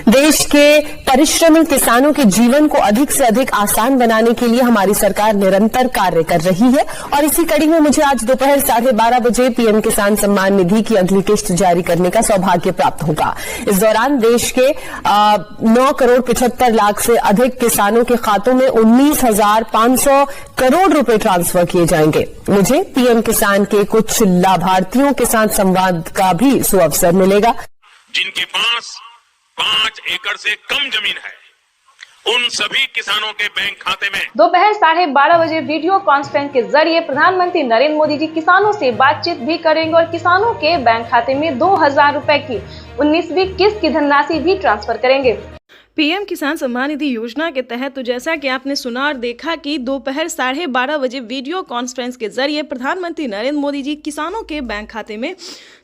देश के परिश्रमी किसानों के जीवन को अधिक से अधिक आसान बनाने के लिए हमारी सरकार निरंतर कार्य कर रही है और इसी कड़ी में मुझे आज दोपहर 12:30 बजे पीएम किसान सम्मान निधि की अगली किस्त जारी करने का सौभाग्य प्राप्त होगा। इस दौरान देश के 9,75,00,000 से अधिक किसानों के खातों में 19,500 करोड़ रुपए ट्रांसफर किए जाएंगे। मुझे पीएम किसान के कुछ लाभार्थियों के साथ संवाद का भी सुअवसर मिलेगा। जिनके पास 5 एकड़ से कम जमीन है, उन सभी किसानों के बैंक खाते में दोपहर 12:30 बजे वीडियो कॉन्फ्रेंस के जरिए प्रधानमंत्री नरेंद्र मोदी जी किसानों से बातचीत भी करेंगे और किसानों के बैंक खाते में 2,000 रुपए की 19वीं किस्त की धनराशि भी ट्रांसफर करेंगे। पीएम किसान सम्मान निधि योजना के तहत तो जैसा कि आपने सुना और देखा कि दोपहर 12:30 बजे वीडियो कॉन्फ्रेंस के जरिए प्रधानमंत्री नरेंद्र मोदी जी किसानों के बैंक खाते में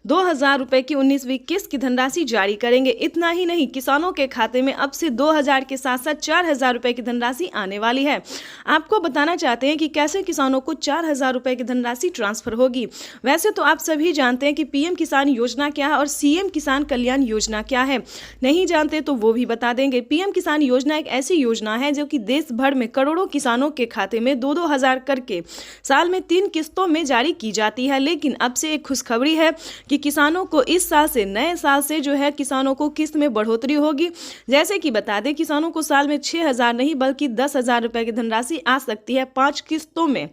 2,000 रुपए की 19वीं किस्त की धनराशि जारी करेंगे। इतना ही नहीं, किसानों के खाते में अब से 2,000 के साथ साथ 4,000 रुपए की धनराशि आने वाली है। आपको बताना चाहते हैं कि कैसे किसानों को 4,000 रुपए की धनराशि ट्रांसफर होगी। वैसे तो आप सभी जानते हैं कि पीएम किसान योजना क्या है और सीएम किसान कल्याण योजना क्या है। नहीं जानते तो वो भी बता देंगे। पीएम किसान योजना एक ऐसी योजना है जो कि देश भर में करोड़ों किसानों के खाते में 2-2 हजार करके साल में 3 किस्तों में जारी की जाती है। लेकिन अब से एक खुशखबरी है कि किसानों को इस साल से, नए साल से जो है किसानों को किस्त में बढ़ोतरी होगी। जैसे कि बता दें, किसानों को साल में 6,000 नहीं बल्कि 10,000 रुपए की धनराशि आ सकती है 5 किस्तों में।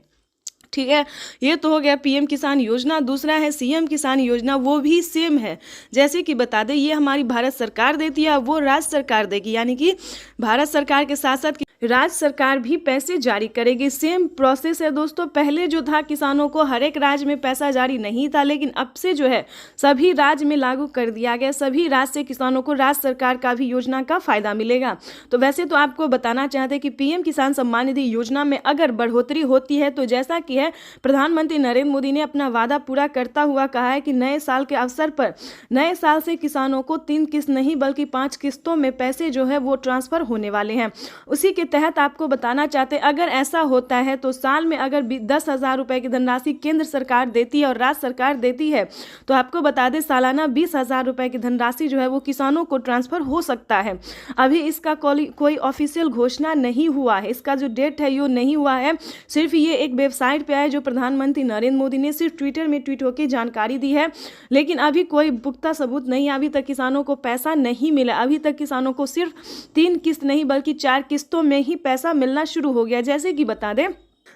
ठीक है, ये तो हो गया पीएम किसान योजना। दूसरा है सीएम किसान योजना, वो भी सेम है। जैसे कि बता दें, ये हमारी भारत सरकार देती है, वो राज्य सरकार देगी, यानी कि भारत सरकार के साथ साथ राज्य सरकार भी पैसे जारी करेगी। सेम प्रोसेस है दोस्तों। पहले जो था किसानों को हर एक राज्य में पैसा जारी नहीं था, लेकिन अब से जो है सभी राज्य में लागू कर दिया गया। सभी राज्य से किसानों को राज्य सरकार का भी योजना का फायदा मिलेगा। तो वैसे तो आपको बताना चाहते हैं कि पीएम किसान सम्मान निधि योजना में अगर बढ़ोतरी होती है तो जैसा कि है प्रधानमंत्री नरेंद्र मोदी ने अपना वादा पूरा करता हुआ कहा है कि नए साल के अवसर पर नए साल से किसानों को 3 किस्त नहीं बल्कि 5 किस्तों में पैसे जो है वो ट्रांसफर होने वाले हैं। उसी के तहत आपको बताना चाहते हैं, अगर ऐसा होता है तो साल में अगर 10,000 रुपए की धनराशि केंद्र सरकार देती है और राज्य सरकार देती है तो आपको बता दें सालाना 20,000 रुपए की धनराशि जो है वो किसानों को ट्रांसफर हो सकता है। अभी इसका कोई ऑफिशियल घोषणा नहीं हुआ है, इसका जो डेट है ये नहीं हुआ है। सिर्फ ये एक वेबसाइट पे है जो प्रधानमंत्री नरेंद्र मोदी ने सिर्फ ट्विटर में ट्वीट होकर जानकारी दी है, लेकिन अभी कोई पुख्ता सबूत नहीं है। अभी तक किसानों को पैसा नहीं मिला। अभी तक किसानों को सिर्फ 3 किस्त नहीं बल्कि 4 किस्तों में ही पैसा मिलना शुरू हो गया।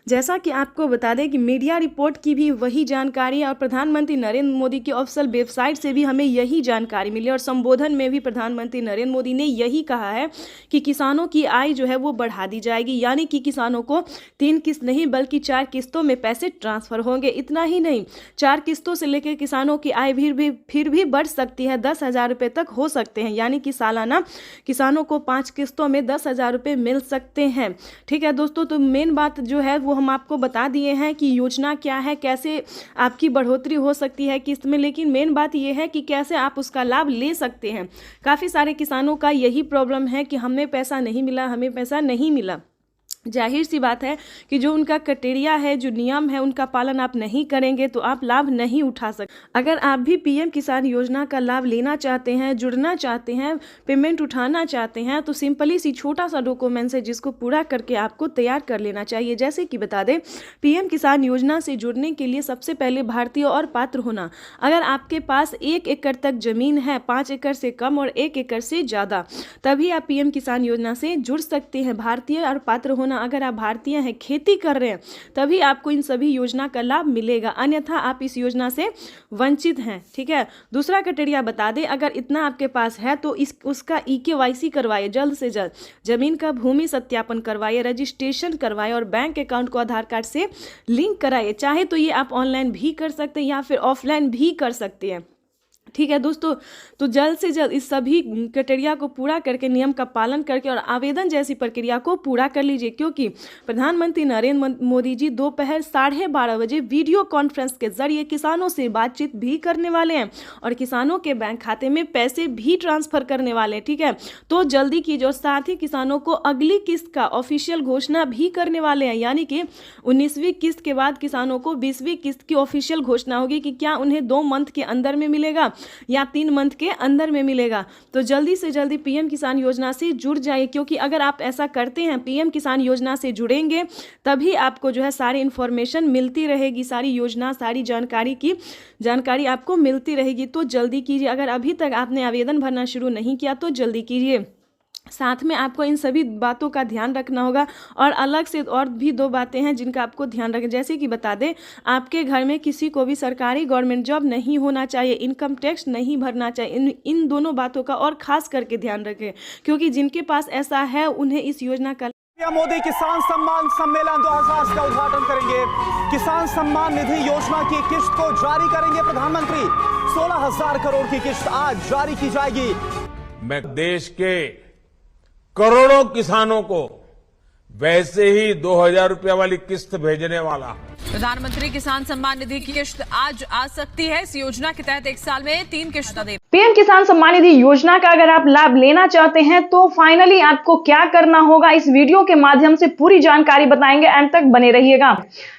जैसा कि आपको बता दें कि मीडिया रिपोर्ट की भी वही जानकारी और प्रधानमंत्री नरेंद्र मोदी की ऑफिशियल वेबसाइट से भी हमें यही जानकारी मिली और संबोधन में भी प्रधानमंत्री नरेंद्र मोदी ने यही कहा है कि किसानों की आय जो है वो बढ़ा दी जाएगी, यानी कि किसानों को 3 किस्त नहीं बल्कि 4 किस्तों में पैसे ट्रांसफर होंगे। इतना ही नहीं, 4 किस्तों से लेकर किसानों की आय फिर भी बढ़ सकती है, 10,000 रुपये तक हो सकते हैं, यानी कि सालाना किसानों को 5 किस्तों में 10,000 रुपये मिल सकते हैं। ठीक है दोस्तों, तो मेन बात जो है वो हम आपको बता दिए हैं कि योजना क्या है, कैसे आपकी बढ़ोतरी हो सकती है किस्त में, लेकिन मेन बात यह है कि कैसे आप उसका लाभ ले सकते हैं। काफ़ी सारे किसानों का यही प्रॉब्लम है कि हमें पैसा नहीं मिला। जाहिर सी बात है कि जो उनका क्राइटेरिया है, जो नियम है, उनका पालन आप नहीं करेंगे तो आप लाभ नहीं उठा सकते। अगर आप भी पीएम किसान योजना का लाभ लेना चाहते हैं, जुड़ना चाहते हैं, पेमेंट उठाना चाहते हैं, तो सिंपली सी छोटा सा डॉक्यूमेंट्स है जिसको पूरा करके आपको तैयार कर लेना चाहिए। जैसे कि बता दें, पीएम किसान योजना से जुड़ने के लिए सबसे पहले भारतीय और पात्र होना। अगर आपके पास 1 एकड़ तक जमीन है, 5 एकड़ से कम और 1 एकड़ से ज़्यादा, तभी आप पीएम किसान योजना से जुड़ सकते हैं। भारतीय और पात्र होना, अगर आप भारतीय हैं, खेती कर रहे हैं, तभी आपको इन सभी योजना का लाभ मिलेगा, अन्यथा आप इस योजना से वंचित हैं। ठीक है, दूसरा क्राइटेरिया बता दें, अगर इतना आपके पास है तो उसका EKYC करवाइए, जल्द से जल्द जमीन का भूमि सत्यापन करवाइए, रजिस्ट्रेशन करवाइए और बैंक अकाउंट को आधार कार्ड से लिंक कराइए। चाहे तो ये आप ऑनलाइन भी कर सकते हैं या फिर ऑफलाइन भी कर सकते हैं। ठीक है दोस्तों, तो जल्द से जल्द इस सभी क्राइटेरिया को पूरा करके, नियम का पालन करके और आवेदन जैसी प्रक्रिया को पूरा कर लीजिए, क्योंकि प्रधानमंत्री नरेंद्र मोदी जी दोपहर 12:30 बजे वीडियो कॉन्फ्रेंस के जरिए किसानों से बातचीत भी करने वाले हैं और किसानों के बैंक खाते में पैसे भी ट्रांसफर करने वाले हैं। ठीक है, तो जल्दी कीजिए और साथ ही किसानों को अगली किस्त का ऑफिशियल घोषणा भी करने वाले हैं, यानी कि 19वीं किस्त के बाद किसानों को 20वीं किस्त की ऑफिशियल घोषणा होगी कि क्या उन्हें 2 मंथ के अंदर में मिलेगा या 3 मंथ के अंदर में मिलेगा। तो जल्दी से जल्दी पीएम किसान योजना से जुड़ जाइए, क्योंकि अगर आप ऐसा करते हैं, पीएम किसान योजना से जुड़ेंगे, तभी आपको जो है सारी इन्फॉर्मेशन मिलती रहेगी, सारी योजना, सारी जानकारी आपको मिलती रहेगी। तो जल्दी कीजिए। अगर अभी तक आपने आवेदन भरना शुरू नहीं किया तो जल्दी कीजिए। साथ में आपको इन सभी बातों का ध्यान रखना होगा, और अलग से और भी 2 बातें हैं जिनका आपको ध्यान रखें। जैसे कि बता दें, आपके घर में किसी को भी सरकारी गवर्नमेंट जॉब नहीं होना चाहिए, इनकम टैक्स नहीं भरना चाहिए। इन दोनों बातों का और खास करके ध्यान रखें, क्योंकि जिनके पास ऐसा है उन्हें इस योजना का मोदी किसान सम्मान सम्मेलन 2000 का उद्घाटन करेंगे। किसान सम्मान निधि योजना की किस्त को जारी करेंगे प्रधानमंत्री। 16,000 करोड़ की किस्त आज जारी की जाएगी। मैं देश के करोड़ों किसानों को वैसे ही 2,000 रुपये वाली किस्त भेजने वाला। प्रधानमंत्री किसान सम्मान निधि की किस्त आज आ सकती है। इस योजना के तहत 1 साल में 3 किश्तें दें। पीएम किसान सम्मान निधि योजना का अगर आप लाभ लेना चाहते हैं तो फाइनली आपको क्या करना होगा, इस वीडियो के माध्यम से पूरी जानकारी बताएंगे, अंत तक बने रहिएगा।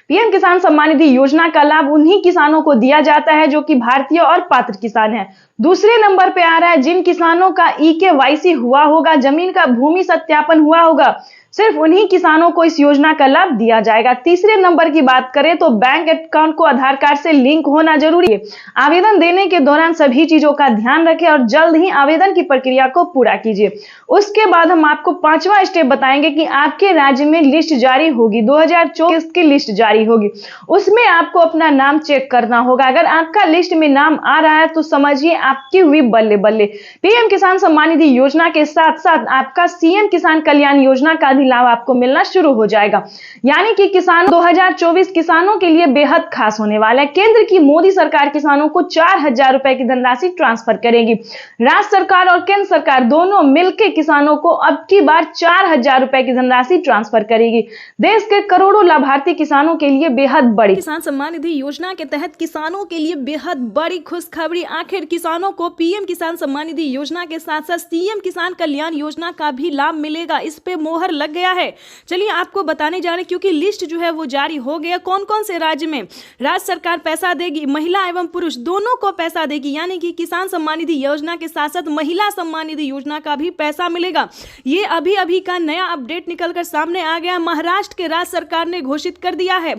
पीएम किसान सम्मान निधि योजना का लाभ उन्हीं किसानों को दिया जाता है जो कि भारतीय और पात्र किसान हैं। दूसरे नंबर पे आ रहा है जिन किसानों का EKYC हुआ होगा, जमीन का भूमि सत्यापन हुआ होगा, सिर्फ उन्हीं किसानों को इस योजना का लाभ दिया जाएगा। तीसरे नंबर की बात करें तो बैंक अकाउंट को आधार कार्ड से लिंक होना जरूरी है। आवेदन देने के दौरान सभी चीजों का ध्यान रखें और जल्द ही आवेदन की प्रक्रिया को पूरा कीजिए। उसके बाद हम आपको 5वां स्टेप बताएंगे कि आपके राज्य में लिस्ट जारी होगी, 2024 की लिस्ट जारी होगी। उसमें आपको अपना नाम चेक करना होगा। अगर आपका लिस्ट में नाम आ रहा है तो समझिए आपकी हुई बल्ले बल्ले। पीएम किसान सम्मान निधि योजना के साथ साथ आपका CM किसान कल्याण योजना का लाभ आपको मिलना शुरू हो जाएगा। यानी कि किसान 2024 किसानों के लिए बेहद खास होने वाला है। केंद्र की मोदी सरकार किसानों को 4,000 रुपए की धनराशि ट्रांसफर करेगी। राज्य सरकार और केंद्र सरकार दोनों मिलकर किसानों को अब की बार 4,000 रुपए की धनराशि ट्रांसफर करेगी। देश के करोड़ों लाभार्थी किसानों के लिए बेहद बड़ी किसान सम्मान निधि योजना के तहत किसानों के लिए बेहद बड़ी खुशखबरी। आखिर किसानों को पीएम किसान सम्मान निधि योजना के साथ साथ CM किसान कल्याण योजना का भी लाभ मिलेगा। इस पे मोहर लग गया है। चलिए आपको बताने जा रहे हैं, क्योंकि लिस्ट जो है वो जारी हो गया। कौन कौन से राज्य में राज्य सरकार पैसा देगी, महिला एवं पुरुष दोनों को पैसा देगी। यानी कि किसान सम्मान निधि योजना के साथ साथ महिला सम्मान निधि योजना का भी पैसा मिलेगा। ये अभी अभी का नया अपडेट निकलकर सामने आ गया। महाराष्ट्र के राज्य सरकार ने घोषित कर दिया है।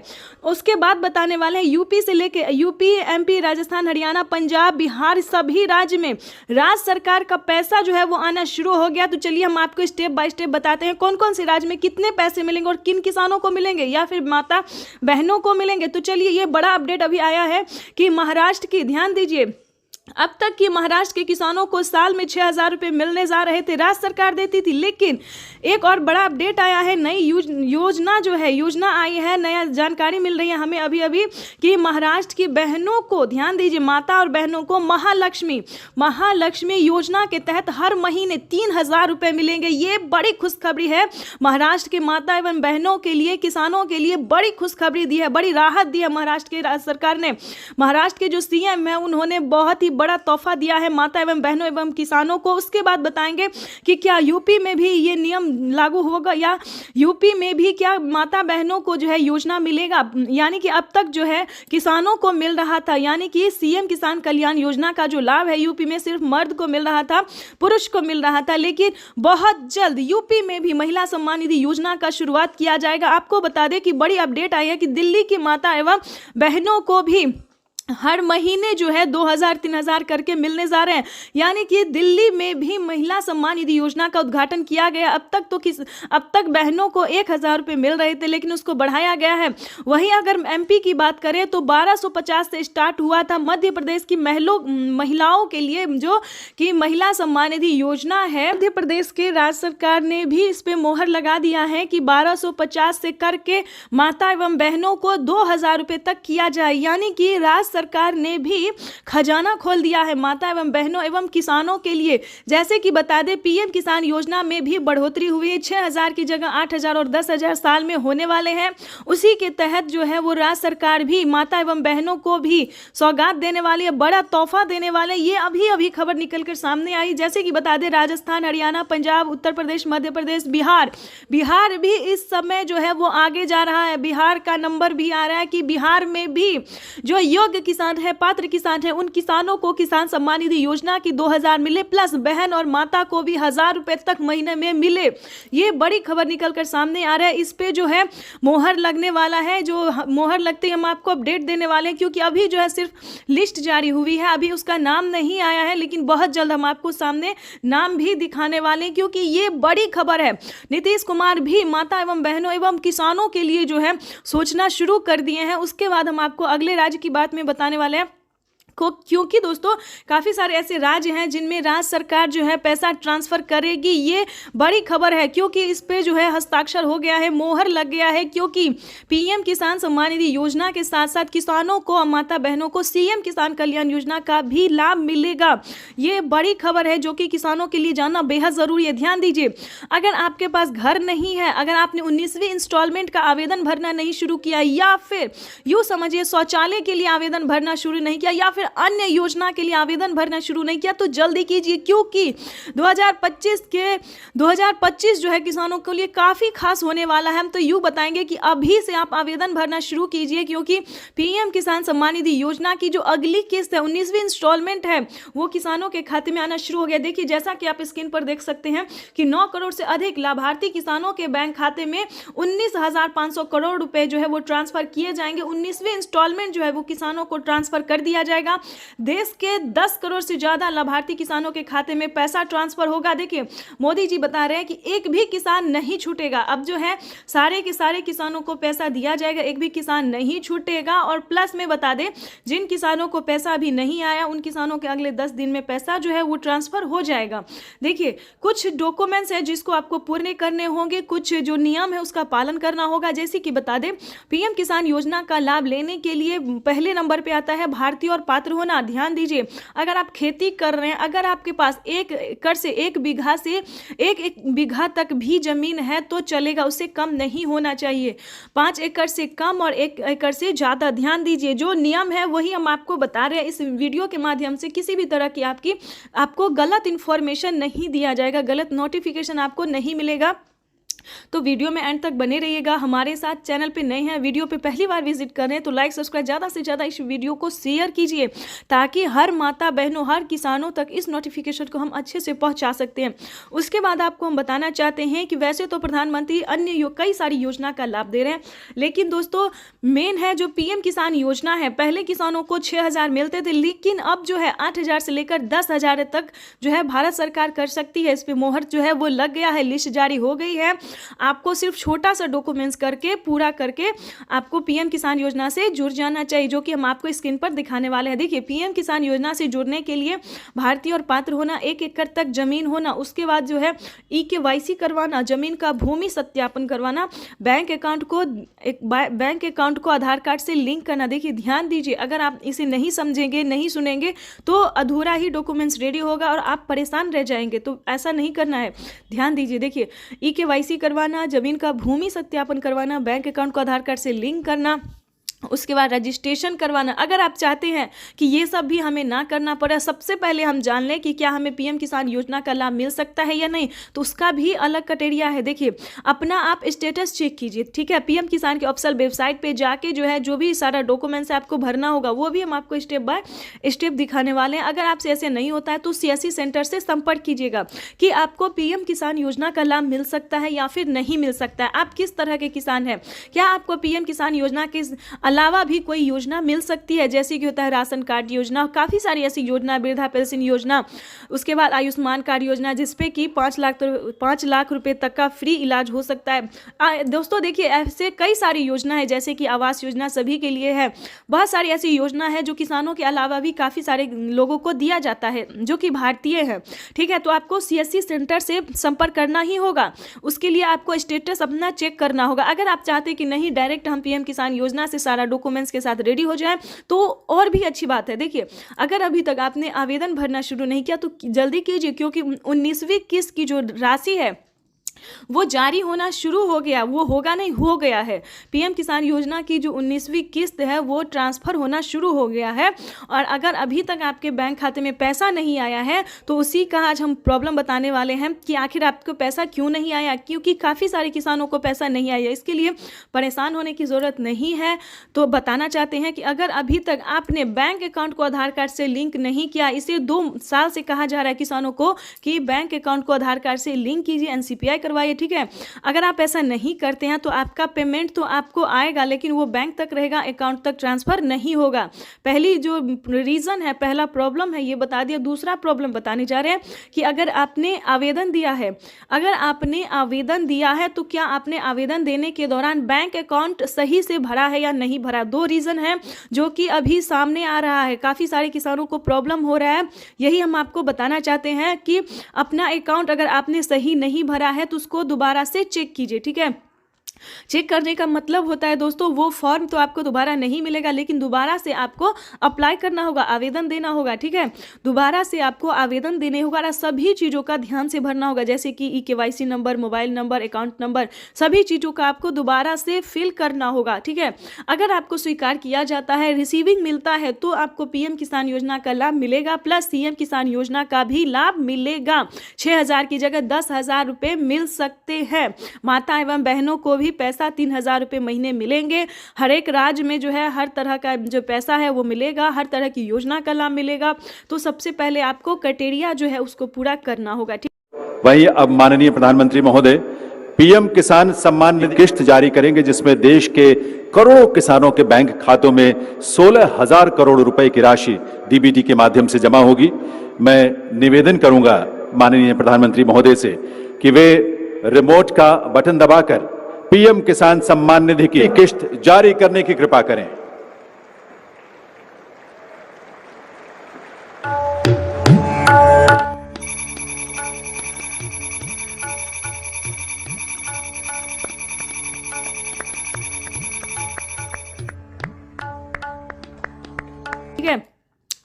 उसके बाद बताने वाले हैं यूपी से लेके यूपी, MP, राजस्थान, हरियाणा, पंजाब, बिहार, सभी राज्य में राज्य सरकार का पैसा जो है वो आना शुरू हो गया। तो चलिए हम आपको स्टेप बाय स्टेप बताते हैं कौन कौन से राज्य में कितने पैसे मिलेंगे और किन किसानों को मिलेंगे या फिर माता बहनों को मिलेंगे। तो चलिए ये बड़ा अपडेट अभी आया है कि महाराष्ट्र की, ध्यान दीजिए, अब तक की महाराष्ट्र के किसानों को साल में 6,000 रुपये मिलने जा रहे थे, राज्य सरकार देती थी। लेकिन एक और बड़ा अपडेट आया है, नई योजना आई है, नया जानकारी मिल रही है हमें अभी अभी कि महाराष्ट्र की बहनों को, ध्यान दीजिए, माता और बहनों को महालक्ष्मी योजना के तहत हर महीने 3,000 रुपये मिलेंगे। ये बड़ी खुशखबरी है महाराष्ट्र के माता एवं बहनों के लिए, किसानों के लिए बड़ी खुशखबरी दी है, बड़ी राहत दी है महाराष्ट्र के राज्य सरकार ने। महाराष्ट्र के जो CM है उन्होंने बहुत ही बड़ा तोहफा दिया है माता एवं बहनों एवं किसानों को। उसके बाद बताएंगे कि क्या यूपी में भी ये नियम लागू होगा या यूपी में भी क्या माता बहनों को जो है योजना मिलेगा। यानी कि अब तक जो है किसानों को मिल रहा था, यानी कि CM किसान कल्याण योजना का जो लाभ है यूपी में सिर्फ मर्द को मिल रहा था, पुरुष को मिल रहा था। लेकिन बहुत जल्द यूपी में भी महिला सम्मान निधि योजना का शुरुआत किया जाएगा। आपको बता दें कि बड़ी अपडेट आई है कि दिल्ली की माता एवं बहनों को भी हर महीने जो है 2,000-3,000 करके मिलने जा रहे हैं। यानी कि दिल्ली में भी महिला सम्मान निधि योजना का उद्घाटन किया गया। अब तक बहनों को 1,000 रुपये मिल रहे थे, लेकिन उसको बढ़ाया गया है। वहीं अगर MP की बात करें तो 1,250 से स्टार्ट हुआ था। मध्य प्रदेश की महिलाओं के लिए जो कि महिला सम्मान निधि योजना है, मध्य प्रदेश के राज्य सरकार ने भी इस पे मोहर लगा दिया है कि 1,250 से करके माता एवं बहनों को 2,000 रुपये तक किया जाए। यानी कि राज्य सरकार ने भी खजाना खोल दिया है माता एवं बहनों एवं किसानों के लिए। जैसे कि बता दें PM किसान योजना में भी बढ़ोतरी हुई है, 6,000 की जगह 8,000 और 10,000 साल में होने वाले हैं। उसी के तहत जो है वो राज्य सरकार भी माता एवं बहनों को भी सौगात देने वाली है, बड़ा तोहफा देने वाले। ये अभी खबर निकलकर सामने आई। जैसे कि बता दें राजस्थान, हरियाणा, पंजाब, उत्तर प्रदेश, मध्य प्रदेश, बिहार भी इस समय जो है वो आगे जा रहा है। बिहार का नंबर भी आ रहा है कि बिहार में भी जो योग्य किसान है, पात्र किसान है, उन किसानों को किसान सम्मान निधि योजना की 2000 मिले, प्लस बहन और माता को भी 1000 रुपए तक महीने में मिले। ये बड़ी खबर निकलकर सामने आ रहा है। इस पे जो है मोहर लगने वाला है, जो मोहर लगते ही हम आपको अपडेट देने वाले हैं, क्योंकि अभी जो है सिर्फ लिस्ट जारी हुई है, अभी उसका नाम नहीं आया है, लेकिन बहुत जल्द हम आपको सामने नाम भी दिखाने वाले हैं, क्योंकि ये बड़ी खबर है। नीतीश कुमार भी माता एवं बहनों एवं किसानों के लिए जो है सोचना शुरू कर दिए हैं। उसके बाद हम आपको अगले राज्य की बात में बताने वाले हैं क्योंकि दोस्तों काफ़ी सारे ऐसे राज्य हैं जिनमें राज्य सरकार जो है पैसा ट्रांसफ़र करेगी। ये बड़ी खबर है, क्योंकि इस पे जो है हस्ताक्षर हो गया है, मोहर लग गया है, क्योंकि पीएम किसान सम्मान निधि योजना के साथ साथ किसानों को और माता बहनों को सीएम किसान कल्याण योजना का भी लाभ मिलेगा। ये बड़ी खबर है जो कि किसानों के लिए जानना बेहद ज़रूरी है। ध्यान दीजिए, अगर आपके पास घर नहीं है, अगर आपने 19वीं इंस्टॉलमेंट का आवेदन भरना नहीं शुरू किया, या फिर यूँ समझिए शौचालय के लिए आवेदन भरना शुरू नहीं किया, या फिर अन्य योजना के लिए आवेदन भरना शुरू नहीं किया, तो जल्दी कीजिए, क्योंकि 2025 जो है किसानों के लिए काफ़ी खास होने वाला है। हम तो यूँ बताएंगे कि अभी से आप आवेदन भरना शुरू कीजिए, क्योंकि पीएम किसान सम्मान निधि योजना की जो अगली किस्त है, 19वीं इंस्टॉलमेंट है, वो किसानों के खाते में आना शुरू हो गया। देखिए, जैसा कि आप स्क्रीन पर देख सकते हैं कि 9 करोड़ से अधिक लाभार्थी किसानों के बैंक खाते में 19,500 करोड़ रुपए जो है वो ट्रांसफर किए जाएंगे। 19वीं इंस्टॉलमेंट जो है वो किसानों को ट्रांसफर कर दिया जाएगा। देश के 10 करोड़ से ज्यादा लाभार्थी किसानों के खाते में पैसा ट्रांसफर होगा। देखिए, मोदी जी बता रहे हैं कि एक भी किसान नहीं छूटेगा। अब जो है सारे के सारे किसानों को पैसा दिया जाएगा, एक भी किसान नहीं छूटेगा। और प्लस में बता दें, जिन किसानों को पैसा अभी नहीं आया, उन किसानों के अगले 10 दिन में पैसा जो है वो ट्रांसफर हो जाएगा। देखिए, कुछ डॉक्यूमेंट्स है जिसको आपको पूर्ण करने होंगे, कुछ जो नियम है उसका पालन करना होगा। जैसे कि बता दें, पीएम किसान योजना का लाभ लेने के लिए पहले नंबर पे आता है भारतीय और पात्र होना। ध्यान दीजिए, अगर आप खेती कर रहे हैं, अगर आपके पास 1 एकड़ से 1 बीघा से 1 बीघा तक भी जमीन है तो चलेगा, उससे कम नहीं होना चाहिए। 5 एकड़ से कम और 1 एकड़ से ज़्यादा। ध्यान दीजिए, जो नियम है वही हम आपको बता रहे हैं। इस वीडियो के माध्यम से किसी भी तरह की आपको गलत इन्फॉर्मेशन नहीं दिया जाएगा, गलत नोटिफिकेशन आपको नहीं मिलेगा। तो वीडियो में एंड तक बने रहिएगा हमारे साथ। चैनल पे नए हैं, वीडियो पे पहली बार विजिट कर रहे हैं तो लाइक सब्सक्राइब ज़्यादा से ज़्यादा इस वीडियो को शेयर कीजिए, ताकि हर माता बहनों, हर किसानों तक इस नोटिफिकेशन को हम अच्छे से पहुंचा सकते हैं। उसके बाद आपको हम बताना चाहते हैं कि वैसे तो प्रधानमंत्री अन्य कई सारी योजना का लाभ दे रहे हैं, लेकिन दोस्तों मेन है जो पीएम किसान योजना है। पहले किसानों को 6,000 मिलते थे, लेकिन अब जो है 8,000 से लेकर 10,000 तक जो है भारत सरकार कर सकती है। इस पर मोहर जो है वो लग गया है, लिस्ट जारी हो गई है। आपको सिर्फ छोटा सा डॉक्यूमेंट्स करके पूरा करके आपको पीएम किसान योजना से जुड़ जाना चाहिए, जो कि हम आपको स्क्रीन पर दिखाने वाले हैं। देखिए, पीएम किसान योजना से जुड़ने के लिए भारतीय और पात्र होना, 1 एकड़ तक जमीन होना, उसके बाद जो है EKYC करवाना, जमीन का भूमि सत्यापन करवाना, बैंक अकाउंट को आधार कार्ड से लिंक करना। देखिए, ध्यान दीजिए, अगर आप इसे नहीं समझेंगे, नहीं सुनेंगे तो अधूरा ही डॉक्यूमेंट्स रेडी होगा और आप परेशान रह जाएंगे। तो ऐसा नहीं करना है। ध्यान दीजिए, देखिए, EKYC करवाना, जमीन का भूमि सत्यापन करवाना, बैंक अकाउंट को आधार कार्ड से लिंक करना, उसके बाद रजिस्ट्रेशन करवाना। अगर आप चाहते हैं कि ये सब भी हमें ना करना पड़े, सबसे पहले हम जान लें कि क्या हमें पीएम किसान योजना का लाभ मिल सकता है या नहीं, तो उसका भी अलग क्राइटेरिया है। देखिए, अपना आप स्टेटस चेक कीजिए, ठीक है। पीएम किसान के ऑफिशियल वेबसाइट पे जाके जो है जो भी सारा डॉक्यूमेंट्स आपको भरना होगा, वो भी हम आपको स्टेप बाय स्टेप दिखाने वाले हैं। अगर आपसे ऐसे नहीं होता है तो CSC सेंटर से संपर्क कीजिएगा कि आपको पीएम किसान योजना का लाभ मिल सकता है या फिर नहीं मिल सकता है। आप किस तरह के किसान हैं, क्या आपको पीएम किसान योजना के अलावा भी कोई योजना मिल सकती है, जैसे कि होता है राशन कार्ड योजना, काफ़ी सारी ऐसी योजना, वृद्धा पेंशन योजना, उसके बाद आयुष्मान कार्ड योजना, जिसपे कि 5 लाख रुपए तक का फ्री इलाज हो सकता है। दोस्तों देखिए, ऐसे कई सारी योजना है, जैसे कि आवास योजना सभी के लिए है। बहुत सारी ऐसी योजना है जो किसानों के अलावा भी काफ़ी सारे लोगों को दिया जाता है जो कि भारतीय है, ठीक है। तो आपको CSC सेंटर से संपर्क करना ही होगा। उसके लिए आपको स्टेटस अपना चेक करना होगा। अगर आप चाहते कि नहीं डायरेक्ट हम पीएम किसान योजना से सारा डॉक्यूमेंट्स के साथ रेडी हो जाए तो और भी अच्छी बात है। देखिए, अगर अभी तक आपने आवेदन भरना शुरू नहीं किया तो जल्दी कीजिए, क्योंकि 19वीं किस्त की जो राशि है वो जारी होना शुरू हो गया, वो होगा नहीं, हो गया है। पीएम किसान योजना की जो 19वीं किस्त है वो ट्रांसफ़र होना शुरू हो गया है। और अगर अभी तक आपके बैंक खाते में पैसा नहीं आया है तो उसी का आज हम प्रॉब्लम बताने वाले हैं कि आखिर आपको पैसा क्यों नहीं आया, क्योंकि काफ़ी सारे किसानों को पैसा नहीं आया। इसके लिए परेशान होने की ज़रूरत नहीं है। तो बताना चाहते हैं कि अगर अभी तक आपने बैंक अकाउंट को आधार कार्ड से लिंक नहीं किया, इसे 2 साल से कहा जा रहा है किसानों को कि बैंक अकाउंट को आधार कार्ड से लिंक कीजिए, एनसीपीआई करवाइए, ठीक है। अगर आप ऐसा नहीं करते हैं तो आपका पेमेंट तो आपको आएगा लेकिन वो बैंक तक रहेगा, अकाउंट तक ट्रांसफ़र नहीं होगा। पहली जो रीज़न है, पहला प्रॉब्लम है ये बता दिया। दूसरा प्रॉब्लम बताने जा रहे हैं कि अगर आपने आवेदन दिया है, तो क्या आपने आवेदन देने के दौरान बैंक अकाउंट सही से भरा है या नहीं भरा। 2 रीज़न है जो कि अभी सामने आ रहा है, काफ़ी सारे किसानों को प्रॉब्लम हो रहा है। यही हम आपको बताना चाहते हैं कि अपना अकाउंट अगर आपने सही नहीं भरा है तो उसको दोबारा से चेक कीजिए, ठीक है। चेक करने का मतलब होता है दोस्तों, वो फॉर्म तो आपको दोबारा नहीं मिलेगा लेकिन दोबारा से आपको अप्लाई करना होगा, आवेदन देना होगा, ठीक है। दोबारा से आपको आवेदन देने होगा और सभी चीज़ों का ध्यान से भरना होगा, जैसे कि KYC number, mobile number, account number, सभी चीज़ों का आपको दोबारा से फिल करना होगा, ठीक है। अगर आपको स्वीकार किया जाता है, रिसीविंग मिलता है तो आपको पीएम किसान योजना का लाभ मिलेगा, प्लस सीएम किसान योजना का भी लाभ मिलेगा। 6,000 की जगह 10,000 रुपये मिल सकते हैं। माता एवं बहनों को भी पैसा 3,000 रुपये महीने मिलेंगे। हर एक राज्य में जो है हर तरह का जो पैसा है वो मिलेगा, हर तरह की योजना का लाभ मिलेगा। तो सबसे पहले आपको क्राइटेरिया जो है उसको पूरा करना होगा, ठीक। वहीं अब माननीय प्रधानमंत्री महोदय पीएम किसान सम्मान निधि किस्त जारी करेंगे, जिसमें देश के करोड़ों किसानों के बैंक खातों में 16,000 करोड़ रुपए की राशि डीबीटी के माध्यम से जमा होगी। मैं निवेदन करूंगा माननीय प्रधानमंत्री महोदय से कि वे रिमोट का बटन दबाकर पीएम किसान सम्मान निधि की किस्त जारी करने की कृपा करें। ठीक है,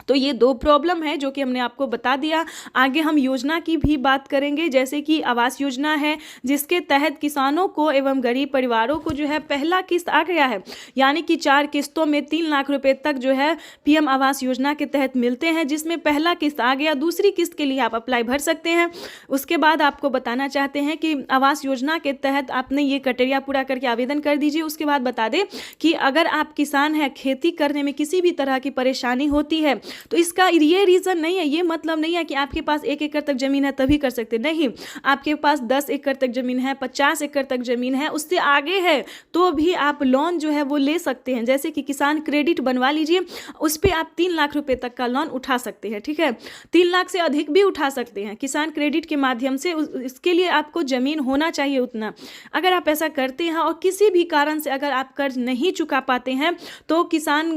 तो ये 2 प्रॉब्लम है जो कि हमने आपको बता दिया। आगे हम योजना की भी बात करेंगे, जैसे कि आवास योजना है जिसके तहत किसानों को एवं गरीब परिवारों को जो है पहला किस्त आ गया है, यानी कि 4 किस्तों में 3 लाख रुपए तक जो है पीएम आवास योजना के तहत मिलते हैं, जिसमें पहला किस्त आ गया। दूसरी किस्त के लिए आप अप्लाई भर सकते हैं। उसके बाद आपको बताना चाहते हैं कि आवास योजना के तहत आपने ये क्राइटेरिया पूरा करके आवेदन कर दीजिए। उसके बाद बता दें कि अगर आप किसान हैं, खेती करने में किसी भी तरह की परेशानी होती है तो इसका ये रीज़न नहीं है, ये मतलब नहीं है कि आपके पास 1 एकड़ तक ज़मीन है तभी कर सकते, नहीं। आपके पास 10 एकड़ तक ज़मीन है, 50 एकड़ तक ज़मीन है, उससे आगे है तो भी आप लोन जो है वो ले सकते हैं। जैसे कि किसान क्रेडिट बनवा लीजिए, उस पर आप 3 लाख रुपए तक का लोन उठा सकते हैं, ठीक है। 3 लाख से अधिक भी उठा सकते हैं किसान क्रेडिट के माध्यम से। इसके लिए आपको ज़मीन होना चाहिए उतना। अगर आप ऐसा करते हैं और किसी भी कारण से अगर आप कर्ज नहीं चुका पाते हैं तो किसान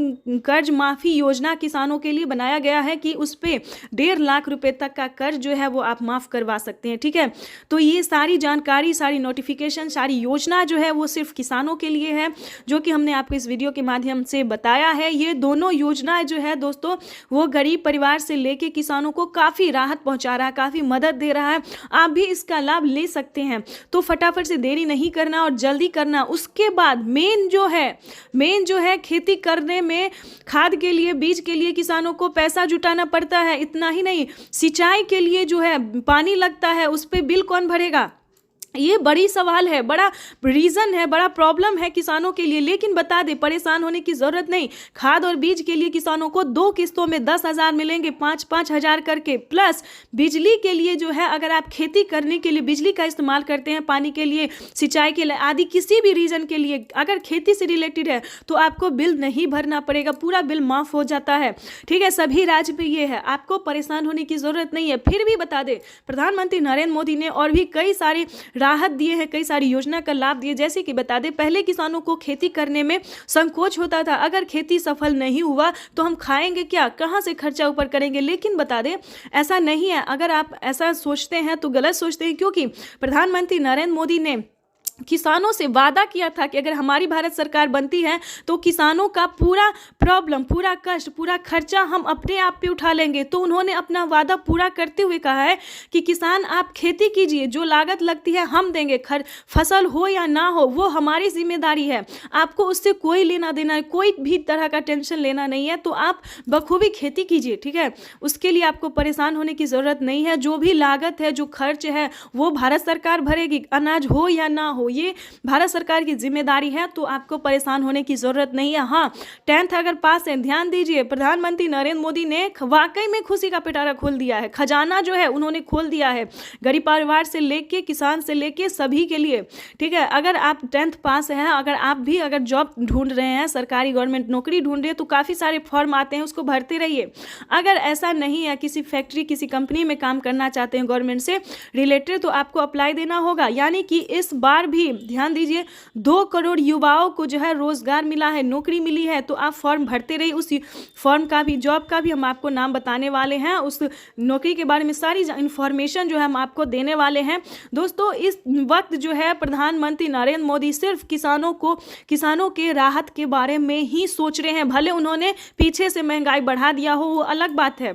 कर्ज माफ़ी योजना किसानों के लिए बनाया गया है कि उस पे 1.5 लाख रुपए तक का कर्ज जो है वो आप माफ़ करवा सकते हैं, ठीक है। तो ये सारी जानकारी, सारी नोटिफिकेशन, सारी योजना जो है वो सिर्फ किसानों के लिए है, जो कि हमने आपको इस वीडियो के माध्यम से बताया है। ये दोनों योजनाएं जो है दोस्तों वो गरीब परिवार से लेके किसानों को काफ़ी राहत पहुंचा रहा है, काफ़ी मदद दे रहा है। आप भी इसका लाभ ले सकते हैं। तो फटाफट से देरी नहीं करना और जल्दी करना। उसके बाद मेन जो है खेती करने में खाद के लिए, बीज के लिए किसानों को पैसा जुटाना पड़ता है। इतना ही नहीं, सिंचाई के लिए जो है पानी लगता है, उस पे बिल कौन भरेगा। ये बड़ी सवाल है, बड़ा रीज़न है, बड़ा प्रॉब्लम है किसानों के लिए। लेकिन बता दें, परेशान होने की ज़रूरत नहीं। खाद और बीज के लिए किसानों को 2 किस्तों में 10,000 मिलेंगे, 5-5 हज़ार करके। प्लस बिजली के लिए जो है, अगर आप खेती करने के लिए बिजली का इस्तेमाल करते हैं, पानी के लिए, सिंचाई के लिए आदि किसी भी रीज़न के लिए, अगर खेती से रिलेटेड है तो आपको बिल नहीं भरना पड़ेगा, पूरा बिल माफ़ हो जाता है, ठीक है। सभी राज्य में ये है, आपको परेशान होने की ज़रूरत नहीं है। फिर भी बता दें, प्रधानमंत्री नरेंद्र मोदी ने और भी कई सारे राहत दिए हैं, कई सारी योजना का लाभ दिए। जैसे कि बता दें, पहले किसानों को खेती करने में संकोच होता था, अगर खेती सफल नहीं हुआ तो हम खाएंगे क्या, कहां से खर्चा ऊपर करेंगे। लेकिन बता दें ऐसा नहीं है। अगर आप ऐसा सोचते हैं तो गलत सोचते हैं, क्योंकि प्रधानमंत्री नरेंद्र मोदी ने किसानों से वादा किया था कि अगर हमारी भारत सरकार बनती है तो किसानों का पूरा प्रॉब्लम, पूरा कष्ट, पूरा खर्चा हम अपने आप पे उठा लेंगे। तो उन्होंने अपना वादा पूरा करते हुए कहा है कि किसान आप खेती कीजिए, जो लागत लगती है हम देंगे, फसल हो या ना हो वो हमारी जिम्मेदारी है, आपको उससे कोई लेना देना है, कोई भी तरह का टेंशन लेना नहीं है, तो आप बखूबी खेती कीजिए, ठीक है। उसके लिए आपको परेशान होने की ज़रूरत नहीं है, जो भी लागत है, जो खर्च है वो भारत सरकार भरेगी, अनाज हो या ना हो ये भारत सरकार की जिम्मेदारी है, तो आपको परेशान होने की जरूरत नहीं है। हाँ, 10th अगर पास है, ध्यान दीजिए, प्रधानमंत्री नरेंद्र मोदी ने वाकई में खुशी का पिटारा खोल दिया है, खजाना जो है उन्होंने खोल दिया है, गरीब परिवार से लेके किसान से लेके सभी के लिए, ठीक है। अगर आप 10th पास हैं, अगर आप भी अगर जॉब ढूंढ रहे हैं, सरकारी गवर्नमेंट नौकरी ढूंढ रहे हैं, तो काफ़ी सारे फॉर्म आते हैं, उसको भरते रहिए। अगर ऐसा नहीं है, किसी फैक्ट्री किसी कंपनी में काम करना चाहते हैं गवर्नमेंट से रिलेटेड, तो आपको अप्लाई देना होगा। यानी कि इस बार भी ध्यान दीजिए 2 करोड़ युवाओं को जो है रोजगार मिला है, नौकरी मिली है, तो आप फॉर्म भरते रहिए। उस फॉर्म का भी, जॉब का भी हम आपको नाम बताने वाले हैं, उस नौकरी के बारे में सारी इंफॉर्मेशन जो है हम आपको देने वाले हैं। दोस्तों, इस वक्त जो है प्रधानमंत्री नरेंद्र मोदी सिर्फ किसानों के राहत के बारे में ही सोच रहे हैं। भले उन्होंने पीछे से महंगाई बढ़ा दिया हो, वो अलग बात है,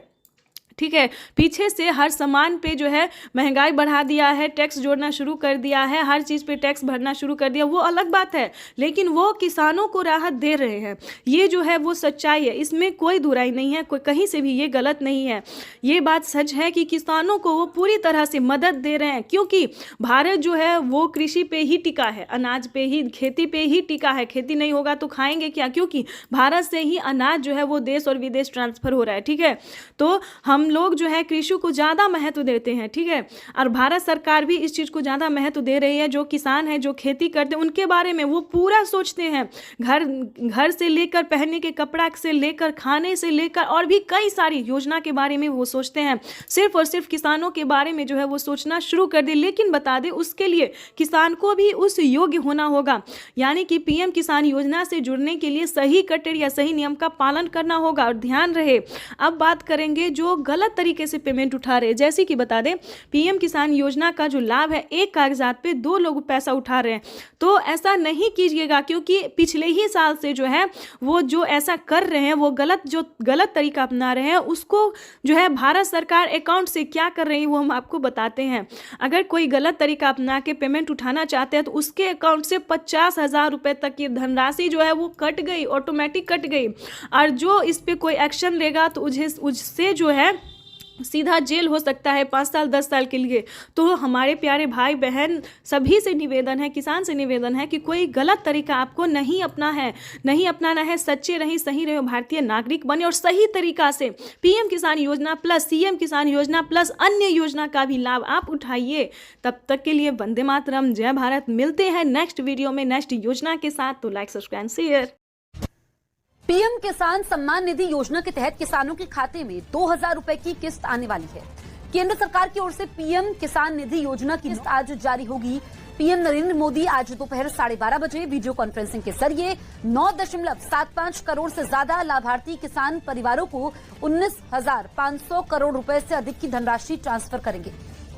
ठीक है। पीछे से हर सामान पे जो है महंगाई बढ़ा दिया है, टैक्स जोड़ना शुरू कर दिया है, हर चीज़ पे टैक्स भरना शुरू कर दिया, वो अलग बात है, लेकिन वो किसानों को राहत दे रहे हैं। ये जो है वो सच्चाई है, इसमें कोई दुराई नहीं है, कोई कहीं से भी ये गलत नहीं है। ये बात सच है कि किसानों को वो पूरी तरह से मदद दे रहे हैं, क्योंकि भारत जो है वो कृषि पे ही टिका है, अनाज पे ही, खेती पे ही टिका है। खेती नहीं होगा तो खाएंगे क्या? क्योंकि भारत से ही अनाज जो है वो देश और विदेश ट्रांसफर हो रहा है, ठीक है। तो हम लोग जो है कृषि को ज़्यादा महत्व देते हैं, ठीक है, और भारत सरकार भी इस चीज़ को ज़्यादा महत्व दे रही है। जो किसान हैं, जो खेती करते हैं, उनके बारे में वो पूरा सोचते हैं, घर से लेकर पहनने के कपड़ा से लेकर खाने से लेकर और भी कई सारी योजना के बारे में वो सोचते हैं। सिर्फ और सिर्फ किसानों के बारे में जो है वो सोचना शुरू कर दे। लेकिन बता दें, उसके लिए किसान को भी उस योग्य होना होगा, यानी कि पीएम किसान योजना से जुड़ने के लिए सही क्राइटेरिया, सही नियम का पालन करना होगा। और ध्यान रहे, अब बात करेंगे जो गलत तरीके से पेमेंट उठा रहे हैं। जैसे कि बता दें, पीएम किसान योजना का जो लाभ है, एक कागजात पे 2 लोग पैसा उठा रहे हैं, तो ऐसा नहीं कीजिएगा, क्योंकि पिछले ही साल से जो है वो जो ऐसा कर रहे हैं, वो गलत तरीका अपना रहे हैं, उसको जो है भारत सरकार अकाउंट से क्या कर रही है वो हम आपको बताते हैं। अगर कोई गलत तरीका अपना के पेमेंट उठाना चाहते हैं तो उसके अकाउंट से 50,000 रुपए तक की धनराशि जो है वो कट गई, ऑटोमेटिक कट गई। और जो इस पे कोई एक्शन लेगा तो उससे जो है सीधा जेल हो सकता है 5 साल 10 साल के लिए। तो हमारे प्यारे भाई बहन सभी से निवेदन है, किसान से निवेदन है कि कोई गलत तरीका आपको नहीं अपनाना है। सच्चे रहिए, सही रहे, भारतीय नागरिक बने और सही तरीका से पीएम किसान योजना प्लस, सीएम किसान योजना प्लस अन्य योजना का भी लाभ आप उठाइए। तब तक के लिए वंदे मातरम, जय भारत। मिलते हैं नेक्स्ट वीडियो में नेक्स्ट योजना के साथ। तो लाइक, सब्सक्राइब, शेयर। पीएम किसान सम्मान निधि योजना के तहत किसानों के खाते में 2,000 रुपए की किस्त आने वाली है। केंद्र सरकार की ओर से पीएम किसान निधि योजना की किस्त आज जारी होगी। पीएम नरेंद्र मोदी आज दोपहर 12:30 बजे वीडियो कॉन्फ्रेंसिंग के जरिए 9.75 करोड़ से ज्यादा लाभार्थी किसान परिवारों को 19,500 करोड़ रुपए से अधिक की धनराशि ट्रांसफर करेंगे।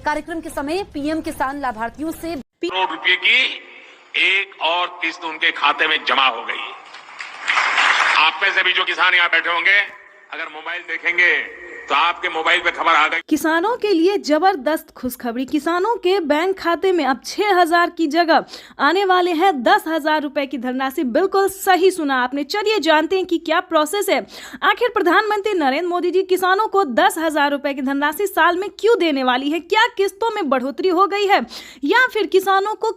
कार्यक्रम के समय पीएम किसान लाभार्थियों से करोड़ रुपए की एक और किस्त उनके खाते में जमा हो गई। आप में से भी जो किसान यहाँ बैठे होंगे, अगर मोबाइल देखेंगे तो आपके मोबाइल पे खबर आ गई। किसानों के लिए जबरदस्त खुशखबरी। किसानों के बैंक खाते में अब 6,000 की जगह आने वाले हैं 10,000 रुपए की धनराशि। बिल्कुल सही सुना आपने। चलिए जानते हैं कि क्या प्रोसेस है। आखिर प्रधानमंत्री नरेंद्र मोदी जी किसानों को 10,000 रुपए की धनराशि साल में क्यों देने वाली है? क्या किस्तों में बढ़ोतरी हो गई है या फिर किसानों को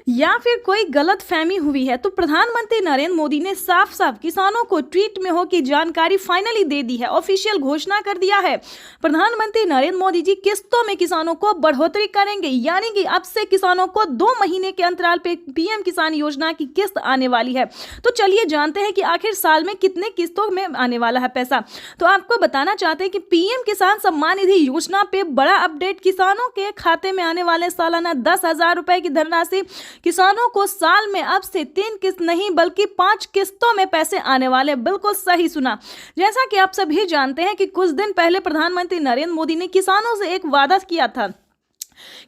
कोई गलत फहमी हुई है? तो प्रधानमंत्री नरेंद्र मोदी ने साफ साफ किसानों को ट्वीट में होकर जानकारी फाइनली दे दी है, ऑफिशियल घोषणा कर दिया है। प्रधानमंत्री नरेंद्र मोदी जी किस्तों में किसानों को बढ़ोतरी करेंगे, यानी कि अब से किसानों को 2 महीने के अंतराल पे पीएम किसान योजना की किस्त आने वाली है। तो चलिए जानते हैं कि आखिर साल में कितने किस्तों में आने वाला है पैसा। तो आपको बताना चाहते हैं कि पीएम किसान सम्मान निधि योजना पे बड़ा अपडेट। किसानों के खाते में आने वाले सालाना 10,000 रुपए की धनराशि किसानों को साल में अब से 3 किस्त नहीं बल्कि 5 किस्तों में पैसे आने वाले। बिल्कुल सही सुना। जैसा कि आप सभी जानते हैं कि कुछ दिन पहले प्रधानमंत्री नरेंद्र मोदी ने किसानों से एक वादा किया था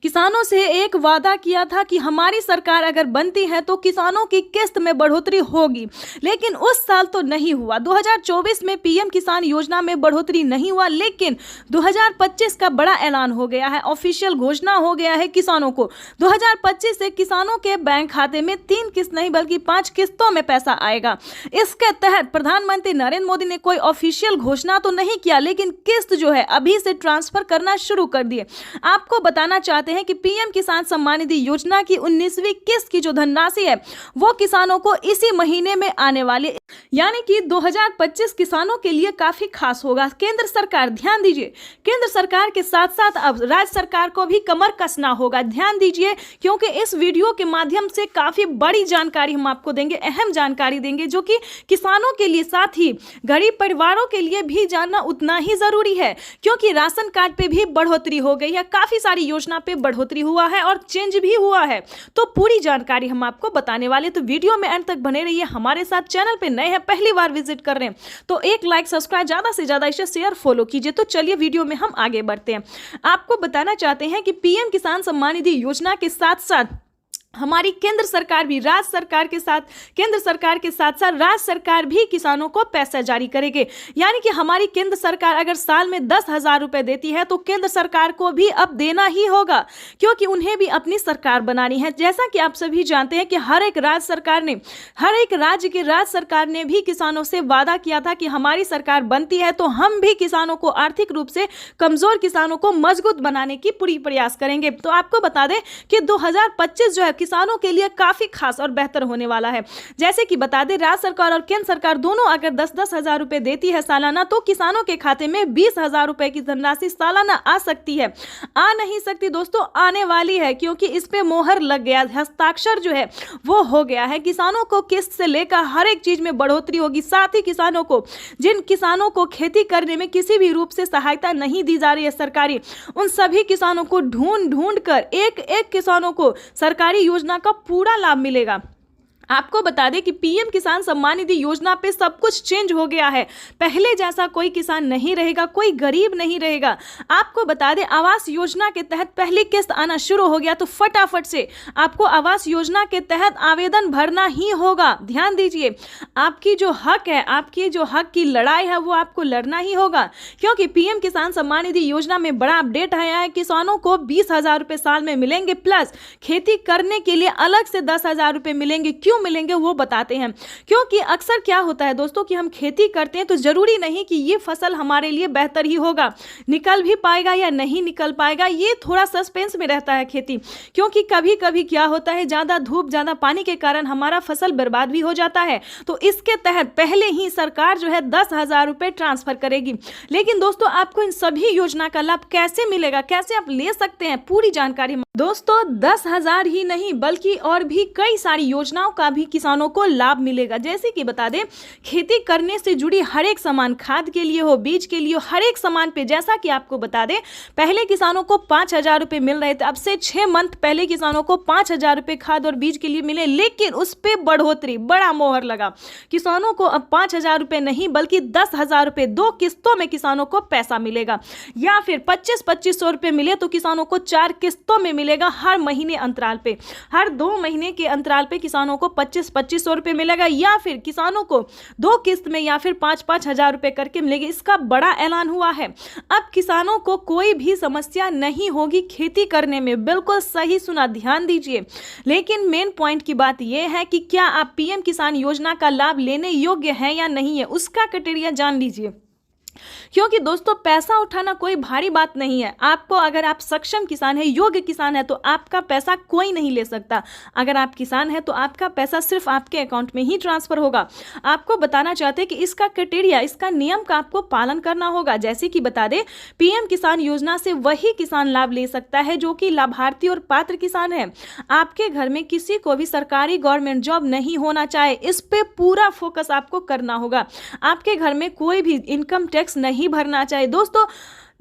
किसानों से एक वादा किया था कि हमारी सरकार अगर बनती है तो किसानों की किस्त में बढ़ोतरी होगी, लेकिन उस साल तो नहीं हुआ। 2024 में पीएम किसान योजना में बढ़ोतरी नहीं हुआ, लेकिन 2025 का बड़ा ऐलान हो गया है, ऑफिशियल घोषणा हो गया है किसानों को। 2025 से किसानों के बैंक खाते में 3 किस्त नहीं बल्कि 5 किस्तों में पैसा आएगा। इसके तहत प्रधानमंत्री नरेंद्र मोदी ने कोई ऑफिशियल घोषणा तो नहीं किया, लेकिन किस्त जो है अभी से ट्रांसफर करना शुरू कर दिए। आपको बताना चाहते हैं कि पीएम किसान सम्मान निधि योजना की 19वीं किस्त की जो धनराशि है वो किसानों को इसी महीने में आने वाली, यानी कि 2025 किसानों के लिए काफी खास होगा। केंद्र सरकार, ध्यान दीजिए, केंद्र सरकार के साथ साथ अब राज्य सरकार को भी कमर कसना होगा। ध्यान दीजिए, क्योंकि इस वीडियो के माध्यम से काफी बड़ी जानकारी हम आपको देंगे, अहम जानकारी देंगे, जो कि किसानों के लिए साथ ही गरीब परिवारों के लिए भी जानना उतना ही जरूरी है, क्योंकि राशन कार्ड पे भी बढ़ोतरी हो गई है, काफी सारी योजना पे बढ़ोतरी हुआ है और चेंज भी हुआ है। तो पूरी जानकारी हम आपको बताने वाले, तो वीडियो में अंत तक बने रहिए हमारे साथ। चैनल पे नए हैं, पहली बार विजिट कर रहे हैं तो एक लाइक, सब्सक्राइब, ज्यादा से ज्यादा इसे शेयर, फॉलो कीजिए। तो चलिए वीडियो में हम आगे बढ़ते हैं। आपको बताना चाहते हैं कि पीएम किसान सम्मान निधि योजना के साथ साथ हमारी केंद्र सरकार भी राज्य सरकार के साथ, केंद्र सरकार के साथ साथ राज्य सरकार भी किसानों को पैसा जारी करेंगे। यानी कि हमारी केंद्र सरकार अगर साल में 10,000 रुपए देती है तो केंद्र सरकार को भी अब देना ही होगा, क्योंकि उन्हें भी अपनी सरकार बनानी है। जैसा कि आप सभी जानते हैं कि हर एक राज्य की राज्य सरकार ने भी किसानों से वादा किया था कि हमारी सरकार बनती है तो हम भी किसानों को, आर्थिक रूप से कमजोर किसानों को मजबूत बनाने की पूरी प्रयास करेंगे। तो आपको बता दें कि 2025 जो है किसानों के लिए काफी खास और बेहतर होने वाला है। जैसे कि बता दें, राज्य सरकार और केंद्र सरकार दोनों अगर 10-10 हजार रुपए देती है सालाना, तो किसानों के खाते में 20,000 रुपए की धनराशि सालाना आ सकती है। आ नहीं सकती दोस्तों, आने वाली है, क्योंकि इस पे मोहर लग गया, हस्ताक्षर जो है वो हो गया है। किसानों को किस्त से लेकर हर एक चीज में बढ़ोतरी होगी। साथ ही किसानों को, जिन किसानों को खेती करने में किसी भी रूप से सहायता नहीं दी जा रही है सरकारी, उन सभी किसानों को ढूंढ कर एक एक किसानों को सरकारी योजना का पूरा लाभ मिलेगा। आपको बता दें कि पीएम किसान सम्मान निधि योजना पे सब कुछ चेंज हो गया है। पहले जैसा कोई किसान नहीं रहेगा, कोई गरीब नहीं रहेगा। आपको बता दें, आवास योजना के तहत पहली किस्त आना शुरू हो गया, तो फटाफट से आपको आवास योजना के तहत आवेदन भरना ही होगा। ध्यान दीजिए, आपकी जो हक है, आपकी जो हक की लड़ाई है, वो आपको लड़ना ही होगा, क्योंकि पीएम किसान सम्मान निधि योजना में बड़ा अपडेट आया है। किसानों को 20,000 रुपए साल में मिलेंगे, प्लस खेती करने के लिए अलग से 10,000 रुपए मिलेंगे। क्यों मिलेंगे वो बताते हैं, क्योंकि अक्सर क्या होता है दोस्तों कि हम खेती करते हैं तो जरूरी नहीं कि ये फसल हमारे लिए बेहतर ही होगा, निकल भी पाएगा या नहीं निकल पाएगा, ये थोड़ा सस्पेंस में रहता है खेती। क्योंकि कभी कभी क्या होता है, ज्यादा धूप, ज्यादा पानी के कारण हमारा फसल बर्बाद भी हो जाता है। तो इसके तहत पहले ही सरकार जो है 10,000 रुपए ट्रांसफर करेगी। लेकिन दोस्तों, आपको इन सभी योजना का लाभ कैसे मिलेगा, कैसे आप ले सकते हैं, पूरी जानकारी दोस्तों 10,000 ही नहीं बल्कि और भी कई सारी योजनाओं का भी किसानों को लाभ मिलेगा। जैसे कि बता दें, खेती करने से जुड़ी हर एक सामान, खाद के लिए हो, बीज के लिए हो, हर एक सामान पे, जैसा कि आपको बता दें, पहले किसानों को 5,000 रुपए मिल रहे थे। अब से 6 मंथ पहले किसानों को 5,000 रुपए खाद और बीज के लिए मिले, लेकिन उस पर बढ़ोतरी, बड़ा मोहर लगा। किसानों को अब 5,000 रुपए नहीं बल्कि 10,000 रुपए 2 किस्तों में किसानों को पैसा मिलेगा, या फिर 25-2500 रुपए मिले तो किसानों को 4 किस्तों में मिलेगा। हर महीने अंतराल पे, हर 2 महीने के अंतराल पे किसानों को 25-2500 रुपए मिलेगा, या फिर किसानों को 2 किस्त में या फिर 5-5 हजार रुपए करके मिलेगी। इसका बड़ा ऐलान हुआ है। अब किसानों को कोई भी समस्या नहीं होगी खेती करने में। बिल्कुल सही सुना, ध्यान दीजिए। लेकिन मेन पॉइंट की बात यह है कि क्या आप पीएम किसान योजना का लाभ लेने योग्य हैं या नहीं है, उसका क्राइटेरिया जान लीजिए। क्योंकि दोस्तों, पैसा उठाना कोई भारी बात नहीं है। आपको, अगर आप सक्षम किसान है, योग्य किसान है, तो आपका पैसा कोई नहीं ले सकता। अगर आप किसान है तो आपका पैसा सिर्फ आपके अकाउंट में ही ट्रांसफर होगा। आपको बताना चाहते हैं कि इसका क्राइटेरिया, इसका नियम का आपको पालन करना होगा। जैसे कि बता दें, पीएम किसान योजना से वही किसान लाभ ले सकता है जो कि लाभार्थी और पात्र किसान है। आपके घर में किसी को भी सरकारी गवर्नमेंट जॉब नहीं होना चाहे, इस पे पूरा फोकस आपको करना होगा। आपके घर में कोई भी इनकम टैक्स नहीं भरना चाहिए। दोस्तों,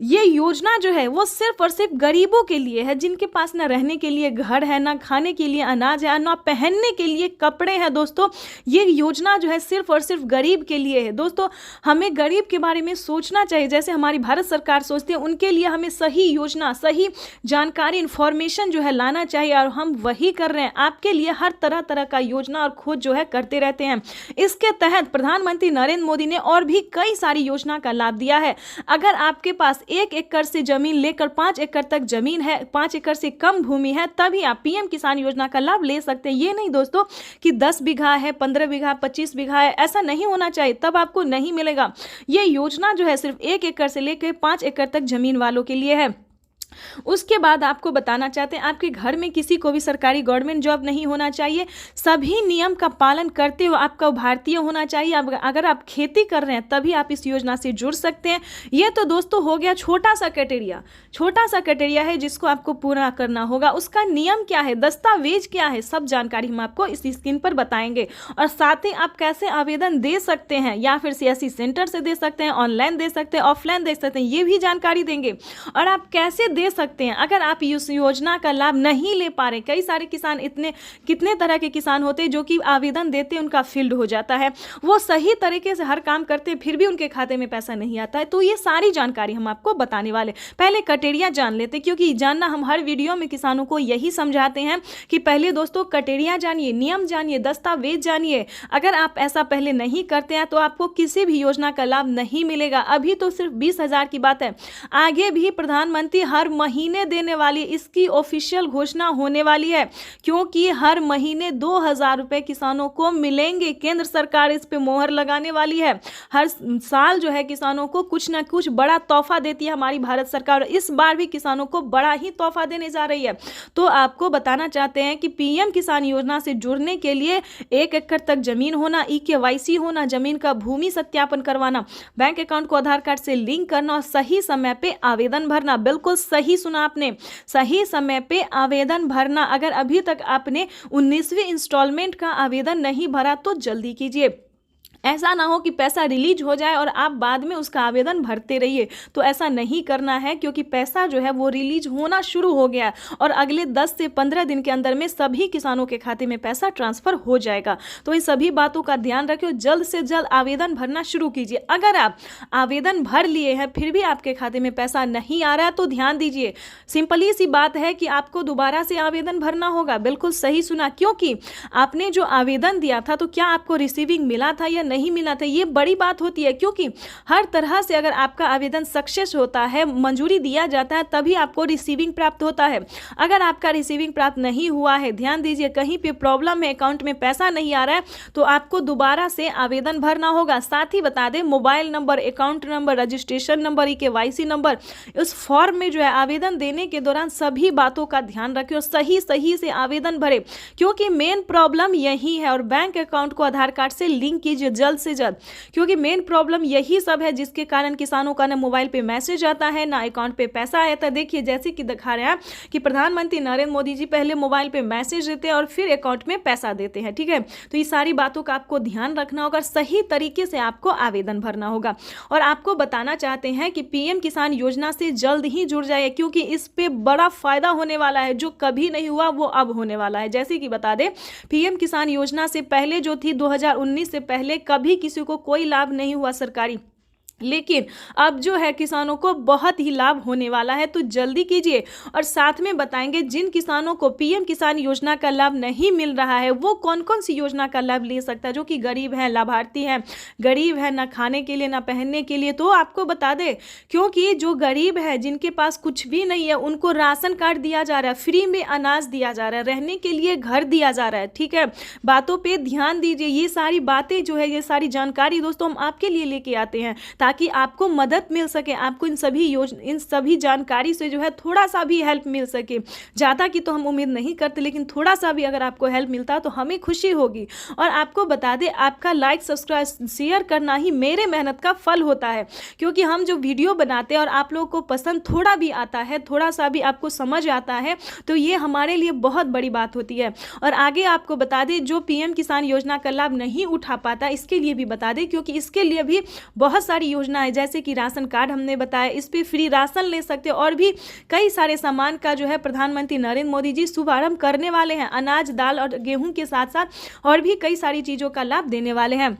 ये योजना जो है वो सिर्फ और सिर्फ गरीबों के लिए है, जिनके पास ना रहने के लिए घर है, ना खाने के लिए अनाज है, ना पहनने के लिए कपड़े हैं। दोस्तों ये योजना जो है सिर्फ और सिर्फ गरीब के लिए है। दोस्तों हमें गरीब के बारे में सोचना चाहिए, जैसे हमारी भारत सरकार सोचती है, उनके लिए हमें सही योजना, सही जानकारी, इंफॉर्मेशन जो है लाना चाहिए, और हम वही कर रहे हैं। आपके लिए हर तरह तरह का योजना और खोज जो है करते रहते हैं। इसके तहत प्रधानमंत्री नरेंद्र मोदी ने और भी कई सारी योजना का लाभ दिया है। अगर आपके पास 1 एकड़ से जमीन लेकर 5 एकड़ तक जमीन है, 5 एकड़ से कम भूमि है, तभी आप पीएम किसान योजना का लाभ ले सकते हैं। ये नहीं दोस्तों कि 10 बीघा है, 15 बीघा, 25 बीघा है, ऐसा नहीं होना चाहिए, तब आपको नहीं मिलेगा। ये योजना जो है सिर्फ 1 एकड़ से लेकर 5 एकड़ तक जमीन वालों के लिए है। उसके बाद आपको बताना चाहते हैं, आपके घर में किसी को भी सरकारी गवर्नमेंट जॉब नहीं होना चाहिए, सभी नियम का पालन करते हुए आपका भारतीय होना चाहिए। अगर आप खेती कर रहे हैं तभी आप इस योजना से जुड़ सकते हैं। ये तो दोस्तों हो गया छोटा सा क्राइटेरिया है जिसको आपको पूरा करना होगा। उसका नियम क्या है, दस्तावेज क्या है, सब जानकारी हम आपको इस स्क्रीन पर बताएंगे। और साथ ही आप कैसे आवेदन दे सकते हैं, या फिर सीएससी सेंटर से दे सकते हैं, ऑनलाइन दे सकते हैं, ऑफलाइन दे सकते हैं, ये भी जानकारी देंगे। और आप कैसे दे सकते हैं अगर आप इस योजना का लाभ नहीं ले पा रहे। कई सारे किसान, कितने तरह के किसान होते हैं जो कि आवेदन देते हैं, उनका फील्ड हो जाता है, वो सही तरीके से हर काम करते हैं, फिर भी उनके खाते में पैसा नहीं आता है। तो ये सारी जानकारी हम आपको बताने वाले। पहले क्राइटेरिया जान लेते, क्योंकि जानना हम हर वीडियो में किसानों को यही समझाते हैं कि पहले दोस्तों क्राइटेरिया जानिए, नियम जानिए, दस्तावेज जानिए। अगर आप ऐसा पहले नहीं करते हैं तो आपको किसी भी योजना का लाभ नहीं मिलेगा। अभी तो सिर्फ 20,000 की बात है, आगे भी प्रधानमंत्री हर महीने देने वाली, इसकी ऑफिशियल घोषणा होने वाली है, क्योंकि हर महीने 2,000 रुपए किसानों को मिलेंगे। केंद्र सरकार इस पे मोहर लगाने वाली है। हर साल जो है किसानों को कुछ ना कुछ बड़ा तोहफा देती है हमारी भारत सरकार, इस बार भी किसानों को बड़ा ही तोहफा देने जा रही है। तो आपको बताना चाहते हैं कि पीएम किसान योजना से जुड़ने के लिए 1 एकड़ तक जमीन होना, EKYC होना, जमीन का भूमि सत्यापन करवाना, बैंक अकाउंट को आधार कार्ड से लिंक करना और सही समय पे आवेदन भरना। बिल्कुल सही सुना आपने, सही समय पे आवेदन भरना। अगर अभी तक आपने 19वीं इंस्टॉलमेंट का आवेदन नहीं भरा तो जल्दी कीजिए। ऐसा ना हो कि पैसा रिलीज हो जाए और आप बाद में उसका आवेदन भरते रहिए, तो ऐसा नहीं करना है, क्योंकि पैसा जो है वो रिलीज होना शुरू हो गया और अगले 10 से 15 दिन के अंदर में सभी किसानों के खाते में पैसा ट्रांसफर हो जाएगा। तो इन सभी बातों का ध्यान रखिए, जल्द से जल्द आवेदन भरना शुरू कीजिए। अगर आप आवेदन भर लिए हैं फिर भी आपके खाते में पैसा नहीं आ रहा है तो ध्यान दीजिए, सिंपली सी बात है कि आपको दोबारा से आवेदन भरना होगा। बिल्कुल सही सुना, क्योंकि आपने जो आवेदन दिया था तो क्या आपको रिसीविंग मिला था या नहीं मिला था, ये बड़ी बात होती है। क्योंकि हर तरह से अगर आपका आवेदन सक्सेस होता है, मंजूरी दिया जाता है, तभी आपको रिसीविंग प्राप्त होता है। अगर आपका रिसीविंग प्राप्त नहीं हुआ है, ध्यान दीजिए, कहीं पे प्रॉब्लम है, अकाउंट में पैसा नहीं आ रहा है, तो आपको दोबारा से आवेदन भरना होगा। साथ ही बता दें, mobile number, account number, registration number, EKYC number, उस फॉर्म में जो है आवेदन देने के दौरान सभी बातों का ध्यान रखें और सही से आवेदन भरे, क्योंकि मेन प्रॉब्लम यही है। और बैंक अकाउंट को आधार कार्ड से लिंक कीजिए जल्द से जल्द, क्योंकि मेन प्रॉब्लम यही सब है जिसके कारण किसानों का ना मोबाइल पे मैसेज आता है, ना अकाउंट पे पैसा आता है। देखिए जैसे कि दिखा रहे हैं कि प्रधानमंत्री नरेंद्र मोदी जी पहले मोबाइल पे मैसेज देते हैं और फिर अकाउंट में पैसा देते हैं, ठीक है। तो ये सारी बातों का आपको ध्यान रखना होगा, सही तरीके से आपको आवेदन भरना होगा। और आपको बताना चाहते हैं कि पीएम किसान योजना से जल्द ही जुड़ जाइए, क्योंकि इस पे बड़ा फायदा होने वाला है, जो कभी नहीं हुआ वो अब होने वाला है। जैसे कि बता दें, पीएम किसान योजना से पहले जो थी 2019 से पहले कभी किसी को कोई लाभ नहीं हुआ सरकारी, लेकिन अब जो है किसानों को बहुत ही लाभ होने वाला है, तो जल्दी कीजिए। और साथ में बताएंगे जिन किसानों को पीएम किसान योजना का लाभ नहीं मिल रहा है वो कौन कौन सी योजना का लाभ ले सकता है, जो कि गरीब हैं, लाभार्थी हैं, गरीब है, ना खाने के लिए ना पहनने के लिए। तो आपको बता दें, क्योंकि जो गरीब है, जिनके पास कुछ भी नहीं है, उनको राशन कार्ड दिया जा रहा है, फ्री में अनाज दिया जा रहा है, रहने के लिए घर दिया जा रहा है, ठीक है। बातों पर ध्यान दीजिए, ये सारी बातें जो है, ये सारी जानकारी दोस्तों हम आपके लिए लेके आते हैं ताकि आपको मदद मिल सके, आपको इन सभी जानकारी से जो है थोड़ा सा भी हेल्प मिल सके। ज़्यादा की तो हम उम्मीद नहीं करते, लेकिन थोड़ा सा भी अगर आपको हेल्प मिलता है तो हमें खुशी होगी। और आपको बता दें, आपका लाइक, सब्सक्राइब, शेयर करना ही मेरे मेहनत का फल होता है, क्योंकि हम जो वीडियो बनाते हैं और आप लोगों को पसंद थोड़ा भी आता है, थोड़ा सा भी आपको समझ आता है, तो ये हमारे लिए बहुत बड़ी बात होती है। और आगे आपको बता दें, जो पीएम किसान योजना का लाभ नहीं उठा पाता, इसके लिए भी बता दें, क्योंकि इसके लिए भी बहुत सारी योजना है, जैसे कि राशन कार्ड हमने बताया, इस पे फ्री राशन ले सकते हैं और भी कई सारे सामान का जो है प्रधानमंत्री नरेंद्र मोदी जी शुभारंभ करने वाले हैं। अनाज, दाल और गेहूं के साथ साथ और भी कई सारी चीज़ों का लाभ देने वाले हैं।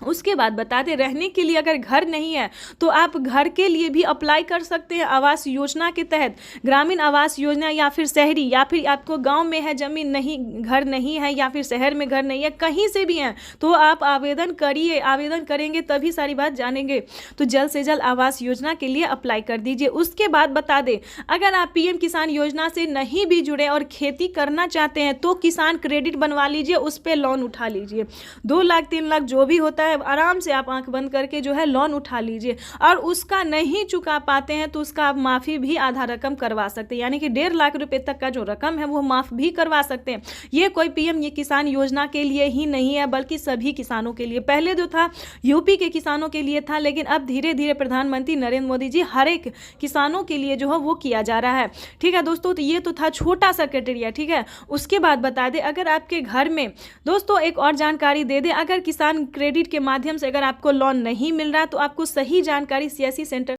उसके बाद बताते, रहने के लिए अगर घर नहीं है तो आप घर के लिए भी अप्लाई कर सकते हैं आवास योजना के तहत। ग्रामीण आवास योजना या फिर शहरी, या फिर आपको गांव में है ज़मीन नहीं, घर नहीं है, या फिर शहर में घर नहीं है, कहीं से भी हैं तो आप आवेदन करिए। आवेदन करेंगे तभी सारी बात जानेंगे। तो जल्द से जल्द आवास योजना के लिए अप्लाई कर दीजिए। उसके बाद बता दें, अगर आप पीएम किसान योजना से नहीं भी जुड़े और खेती करना चाहते हैं तो किसान क्रेडिट बनवा लीजिए, उस पर लोन उठा लीजिए। 2 लाख 3 लाख जो भी होता है आराम से आप आंख बंद करके जो है लोन उठा लीजिए। और उसका नहीं चुका पाते हैं तो उसका आप माफ़ी भी आधा रकम करवा सकते हैं, यानी कि 1.5 लाख रुपए तक का जो रकम है वो माफ़ भी करवा सकते हैं। ये कोई पीएम किसान योजना के लिए ही नहीं है बल्कि सभी किसानों के लिए। पहले जो था यूपी के किसानों के लिए था, लेकिन अब धीरे धीरे प्रधानमंत्री नरेंद्र मोदी जी हर एक किसानों के लिए जो है वो किया जा रहा है। ठीक है दोस्तों, तो ये तो था छोटा सा क्राइटेरिया। ठीक है, उसके बाद बता दें, अगर आपके घर में दोस्तों एक और जानकारी दे दें, अगर किसान क्रेडिट के माध्यम से अगर आपको लोन नहीं मिल रहा तो आपको सही जानकारी सीएससी सेंटर